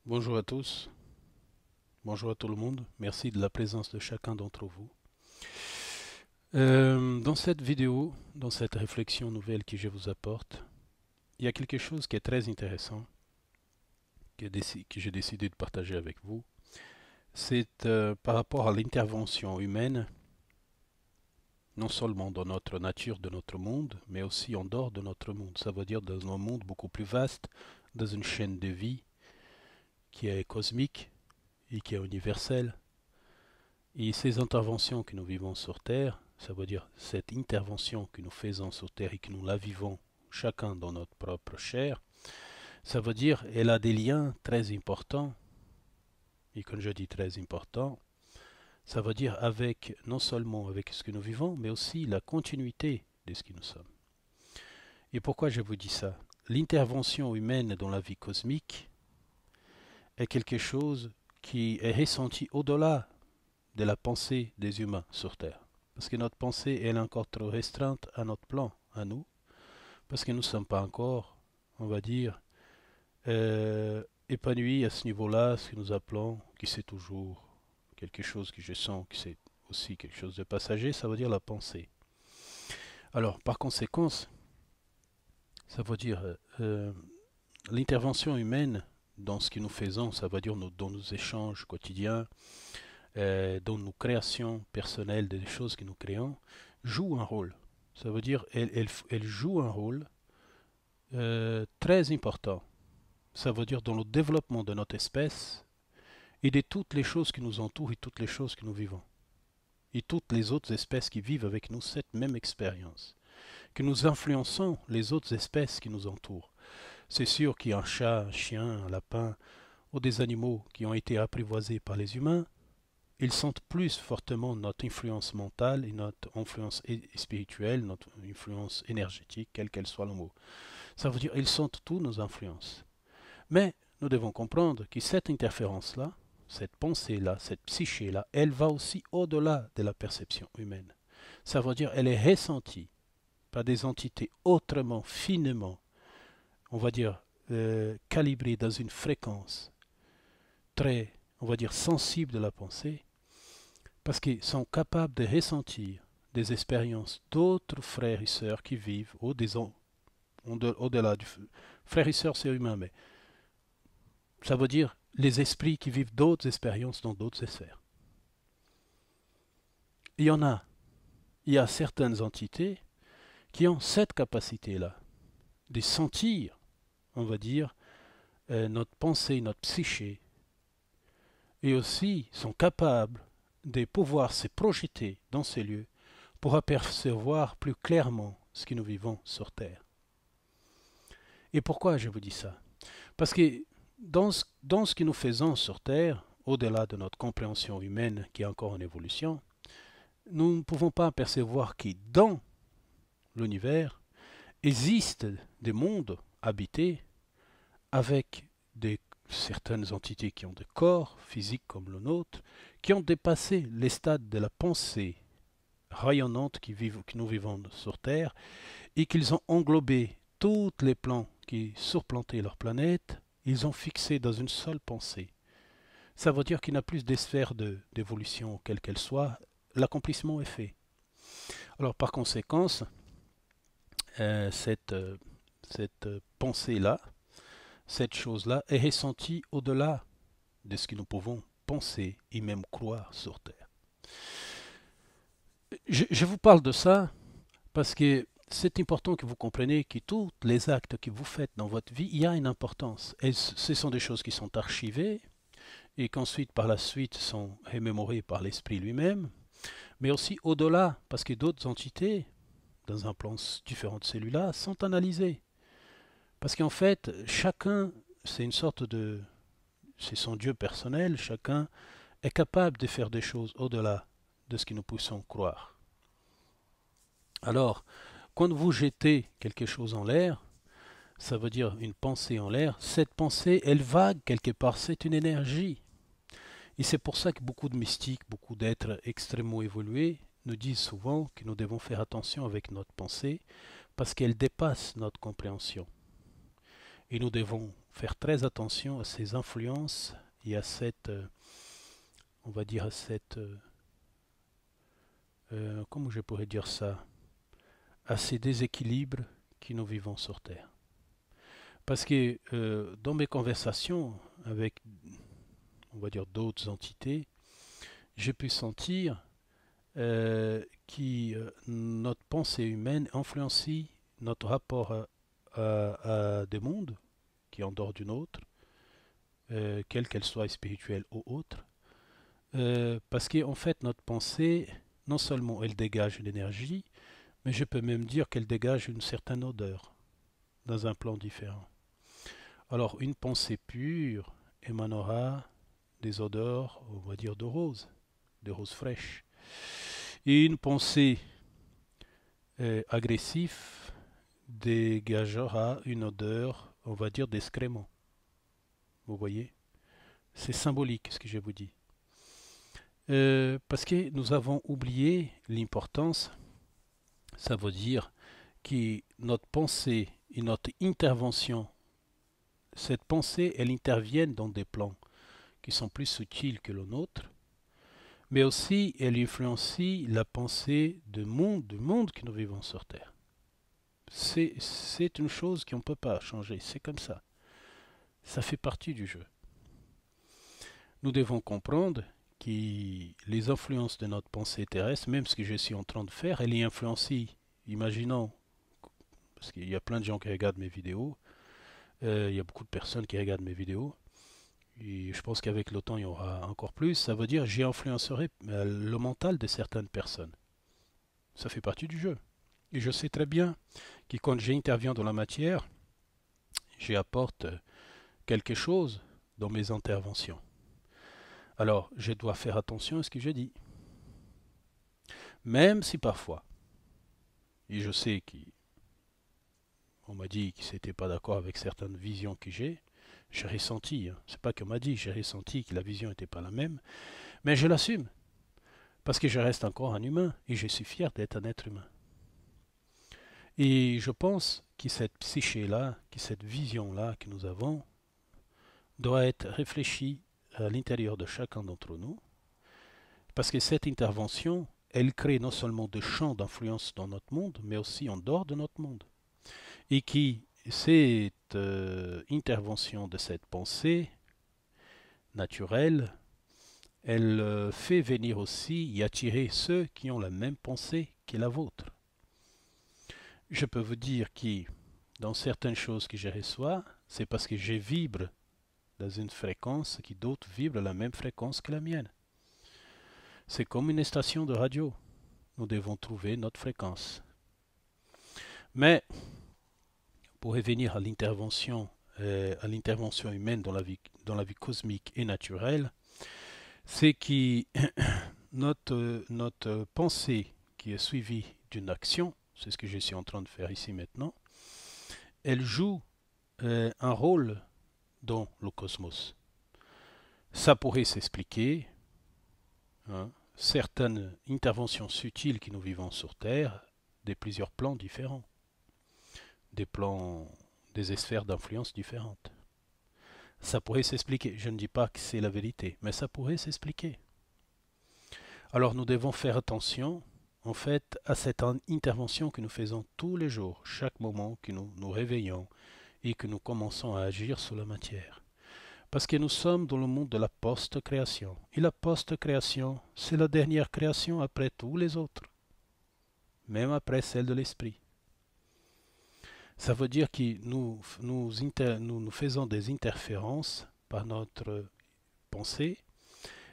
Bonjour à tous, bonjour à tout le monde, merci de la présence de chacun d'entre vous. Dans cette vidéo, dans cette réflexion nouvelle que je vous apporte, il y a quelque chose qui est très intéressant que j'ai décidé de partager avec vous. C'est par rapport à l'intervention humaine, non seulement dans notre nature, de notre monde, mais aussi en dehors de notre monde. Ça veut dire dans un monde beaucoup plus vaste, dans une chaîne de vie qui est cosmique et qui est universelle. Et ces interventions que nous vivons sur Terre, ça veut dire cette intervention que nous faisons sur Terre et que nous la vivons chacun dans notre propre chair, ça veut dire elle a des liens très importants. Et quand je dis très importants, ça veut dire avec non seulement avec ce que nous vivons, mais aussi la continuité de ce que nous sommes. Et pourquoi je vous dis ça? L'intervention humaine dans la vie cosmique est quelque chose qui est ressenti au-delà de la pensée des humains sur Terre. Parce que notre pensée elle est encore trop restreinte à notre plan, à nous, parce que nous ne sommes pas encore, on va dire, épanouis à ce niveau-là, ce que nous appelons, qui c'est toujours quelque chose que je sens, que c'est aussi quelque chose de passager, ça veut dire la pensée. Alors, par conséquent, ça veut dire l'intervention humaine dans ce que nous faisons, ça veut dire dans nos échanges quotidiens, dans nos créations personnelles, des choses que nous créons, joue un rôle. Ça veut dire elle joue un rôle très important. Ça veut dire dans le développement de notre espèce et de toutes les choses qui nous entourent et toutes les choses que nous vivons. Et toutes les autres espèces qui vivent avec nous cette même expérience. Que nous influençons les autres espèces qui nous entourent. C'est sûr qu'il y a un chat, un chien, un lapin ou des animaux qui ont été apprivoisés par les humains. Ils sentent plus fortement notre influence mentale et notre influence spirituelle, notre influence énergétique, quelle qu'elle soit le mot. Ça veut dire qu'ils sentent tous nos influences. Mais nous devons comprendre que cette interférence-là, cette pensée-là, cette psyché-là, elle va aussi au-delà de la perception humaine. Ça veut dire qu'elle est ressentie par des entités autrement, finement, on va dire, calibrées dans une fréquence très, on va dire, sensible de la pensée, parce qu'ils sont capables de ressentir des expériences d'autres frères et sœurs qui vivent au-delà du... Frères et sœurs, c'est humain, mais ça veut dire les esprits qui vivent d'autres expériences dans d'autres sphères. Il y en a. Il y a certaines entités qui ont cette capacité-là de sentir, on va dire, notre pensée, notre psyché, et aussi sont capables de pouvoir se projeter dans ces lieux pour apercevoir plus clairement ce que nous vivons sur Terre. Et pourquoi je vous dis ça? Parce que dans ce que nous faisons sur Terre, au-delà de notre compréhension humaine qui est encore en évolution, nous ne pouvons pas apercevoir que dans l'univers existent des mondes habités avec certaines entités qui ont des corps physiques comme le nôtre, qui ont dépassé les stades de la pensée rayonnante que nous vivons sur Terre et qu'ils ont englobé tous les plans qui surplantaient leur planète, ils ont fixé dans une seule pensée. Ça veut dire qu'il n'y a plus de sphères d'évolution, quelle qu'elle soit, l'accomplissement est fait. Alors par conséquent, cette pensée-là, cette chose-là est ressentie au-delà de ce que nous pouvons penser et même croire sur Terre. Je vous parle de ça parce que c'est important que vous compreniez que tous les actes que vous faites dans votre vie, il y a une importance. Et ce sont des choses qui sont archivées et qu'ensuite, par la suite, sont remémorées par l'esprit lui-même, mais aussi au-delà, parce que d'autres entités, dans un plan différent de celui-là, sont analysées. Parce qu'en fait, chacun, c'est une sorte de... c'est son Dieu personnel, chacun est capable de faire des choses au-delà de ce que nous puissions croire. Alors, quand vous jetez quelque chose en l'air, ça veut dire une pensée en l'air, cette pensée, elle vague quelque part, c'est une énergie. Et c'est pour ça que beaucoup de mystiques, beaucoup d'êtres extrêmement évolués nous disent souvent que nous devons faire attention avec notre pensée parce qu'elle dépasse notre compréhension. Et nous devons faire très attention à ces influences et à cette, on va dire, à cette, comment je pourrais dire ça, à ces déséquilibres que nous vivons sur Terre. Parce que dans mes conversations avec, on va dire, d'autres entités, j'ai pu sentir que notre pensée humaine influencie notre rapport à des mondes qui en dehors d'une autre, quelle qu'elle soit spirituelle ou autre. Parce qu'en fait, notre pensée, non seulement elle dégage une énergie, mais je peux même dire qu'elle dégage une certaine odeur dans un plan différent. Alors, une pensée pure émanera des odeurs, on va dire, de roses fraîches. Et une pensée agressive dégagera une odeur, on va dire, d'excrément. Vous voyez? C'est symbolique ce que je vous dis. Parce que nous avons oublié l'importance, ça veut dire que notre pensée et notre intervention, cette pensée, elle intervient dans des plans qui sont plus subtils que le nôtre, mais aussi elle influencie la pensée du monde que nous vivons sur Terre. C'est une chose qu'on ne peut pas changer, c'est comme ça. Ça fait partie du jeu. Nous devons comprendre que les influences de notre pensée terrestre, même ce que je suis en train de faire, elle est influencée. Imaginons, parce qu'il y a plein de gens qui regardent mes vidéos, il y a beaucoup de personnes qui regardent mes vidéos, et je pense qu'avec le temps, il y aura encore plus. Ça veut dire que j'influencerai le mental de certaines personnes. Ça fait partie du jeu. Et je sais très bien que quand j'interviens dans la matière, j'apporte quelque chose dans mes interventions. Alors, je dois faire attention à ce que je dis. Même si parfois, et je sais qu'on m'a dit qu'ils n'étaient pas d'accord avec certaines visions que j'ai ressenti, c'est pas qu'on m'a dit, j'ai ressenti que la vision n'était pas la même, mais je l'assume, parce que je reste encore un humain, et je suis fier d'être un être humain. Et je pense que cette psyché-là, que cette vision-là que nous avons, doit être réfléchie à l'intérieur de chacun d'entre nous, parce que cette intervention, elle crée non seulement des champs d'influence dans notre monde, mais aussi en dehors de notre monde. Et qui, cette intervention de cette pensée naturelle, elle fait venir aussi y attirer ceux qui ont la même pensée que la vôtre. Je peux vous dire que dans certaines choses que je reçois, c'est parce que je vibre dans une fréquence qui d'autres vibrent à la même fréquence que la mienne. C'est comme une station de radio. Nous devons trouver notre fréquence. Mais pour revenir à l'intervention humaine dans la vie cosmique et naturelle, c'est que notre pensée qui est suivie d'une action, c'est ce que je suis en train de faire ici maintenant, elle joue un rôle dans le cosmos. Ça pourrait s'expliquer, certaines interventions subtiles que nous vivons sur Terre, de plusieurs plans différents, des sphères d'influence différentes. Ça pourrait s'expliquer. Je ne dis pas que c'est la vérité, mais ça pourrait s'expliquer. Alors nous devons faire attention, en fait, à cette intervention que nous faisons tous les jours, chaque moment que nous nous réveillons et que nous commençons à agir sur la matière. Parce que nous sommes dans le monde de la post-création. Et la post-création, c'est la dernière création après tous les autres, même après celle de l'esprit. Ça veut dire que nous faisons des interférences par notre pensée,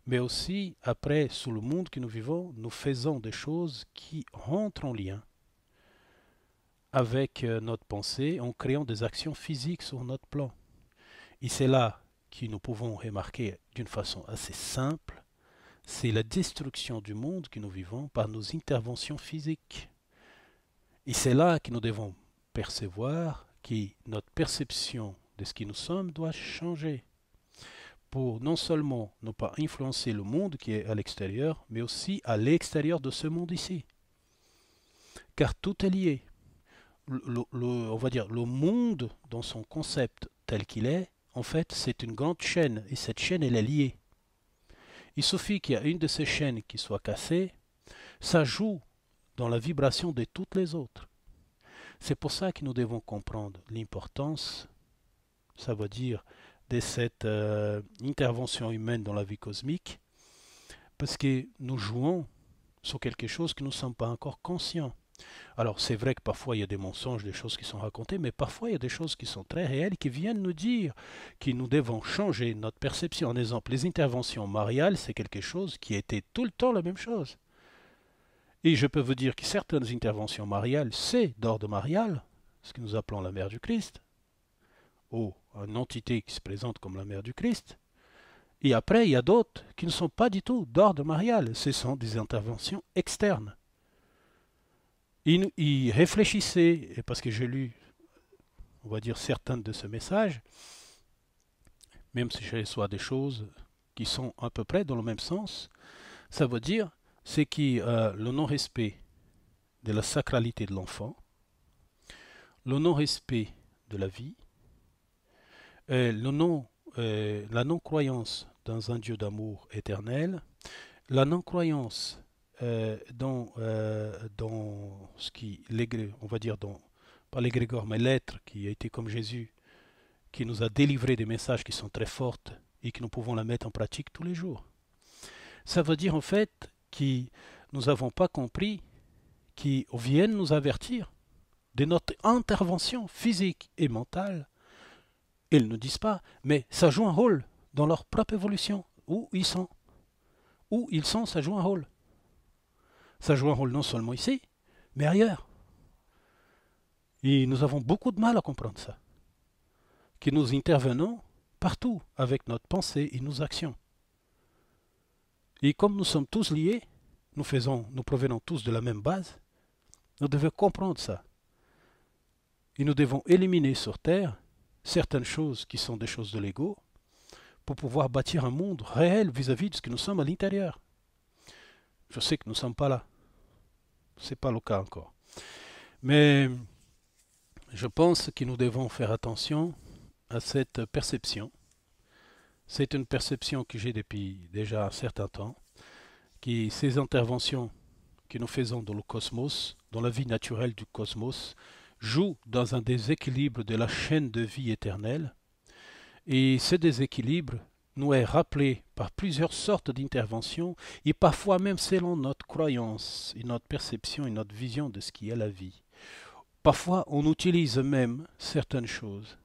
mais aussi, après, sous le monde que nous vivons, nous faisons des choses qui rentrent en lien avec notre pensée en créant des actions physiques sur notre plan. Et c'est là que nous pouvons remarquer d'une façon assez simple, c'est la destruction du monde que nous vivons par nos interventions physiques. Et c'est là que nous devons percevoir que notre perception de ce que nous sommes doit changer pour non seulement ne pas influencer le monde qui est à l'extérieur, mais aussi à l'extérieur de ce monde ici. Car tout est lié. On va dire le monde dans son concept tel qu'il est, en fait, c'est une grande chaîne, et cette chaîne, elle est liée. Il suffit qu'il y ait une de ces chaînes qui soit cassée, ça joue dans la vibration de toutes les autres. C'est pour ça que nous devons comprendre l'importance, ça veut dire, de cette intervention humaine dans la vie cosmique, parce que nous jouons sur quelque chose que nous ne sommes pas encore conscients. Alors c'est vrai que parfois il y a des mensonges, des choses qui sont racontées, mais parfois il y a des choses qui sont très réelles, qui viennent nous dire que nous devons changer notre perception. En exemple, les interventions mariales, c'est quelque chose qui était tout le temps la même chose. Et je peux vous dire que certaines interventions mariales, c'est d'ordre marial, ce que nous appelons la mère du Christ, ou une entité qui se présente comme la mère du Christ. Et après, il y a d'autres qui ne sont pas du tout d'ordre marial. Ce sont des interventions externes. Il réfléchissait, et parce que j'ai lu, on va dire, certains de ces messages, même si je reçois des choses qui sont à peu près dans le même sens, ça veut dire, c'est que le non-respect de la sacralité de l'enfant, le non-respect de la vie, la non-croyance dans un Dieu d'amour éternel, la non-croyance dans ce qui, on va dire, pas l'égrégore, mais l'être qui a été comme Jésus, qui nous a délivré des messages qui sont très forts et que nous pouvons la mettre en pratique tous les jours. Ça veut dire en fait que nous n'avons pas compris qu'ils viennent nous avertir de notre intervention physique et mentale. Ils ne disent pas, mais ça joue un rôle dans leur propre évolution. Où ils sont, ça joue un rôle. Ça joue un rôle non seulement ici, mais ailleurs. Et nous avons beaucoup de mal à comprendre ça. Que nous intervenons partout avec notre pensée et nos actions. Et comme nous sommes tous liés, nous provenons tous de la même base, nous devons comprendre ça. Et nous devons éliminer sur Terre certaines choses qui sont des choses de l'ego pour pouvoir bâtir un monde réel vis-à-vis de ce que nous sommes à l'intérieur. Je sais que nous ne sommes pas là. Ce n'est pas le cas encore. Mais je pense que nous devons faire attention à cette perception. C'est une perception que j'ai depuis déjà un certain temps, que ces interventions que nous faisons dans le cosmos, dans la vie naturelle du cosmos, jouent dans un déséquilibre de la chaîne de vie éternelle. Et ce déséquilibre nous est rappelé par plusieurs sortes d'interventions et parfois même selon notre croyance et notre perception et notre vision de ce qui est la vie. Parfois, on utilise même certaines choses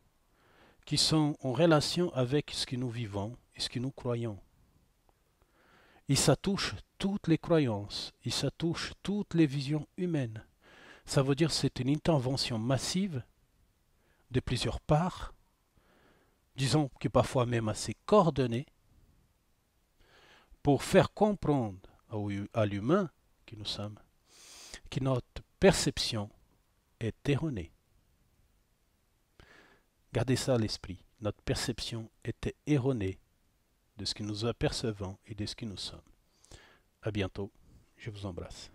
qui sont en relation avec ce que nous vivons et ce que nous croyons. Et ça touche toutes les croyances, et ça touche toutes les visions humaines. Ça veut dire que c'est une intervention massive de plusieurs parts, disons que parfois même assez coordonnée, pour faire comprendre à l'humain que nous sommes que notre perception est erronée. Gardez ça à l'esprit. Notre perception était erronée de ce que nous apercevons et de ce que nous sommes. À bientôt. Je vous embrasse.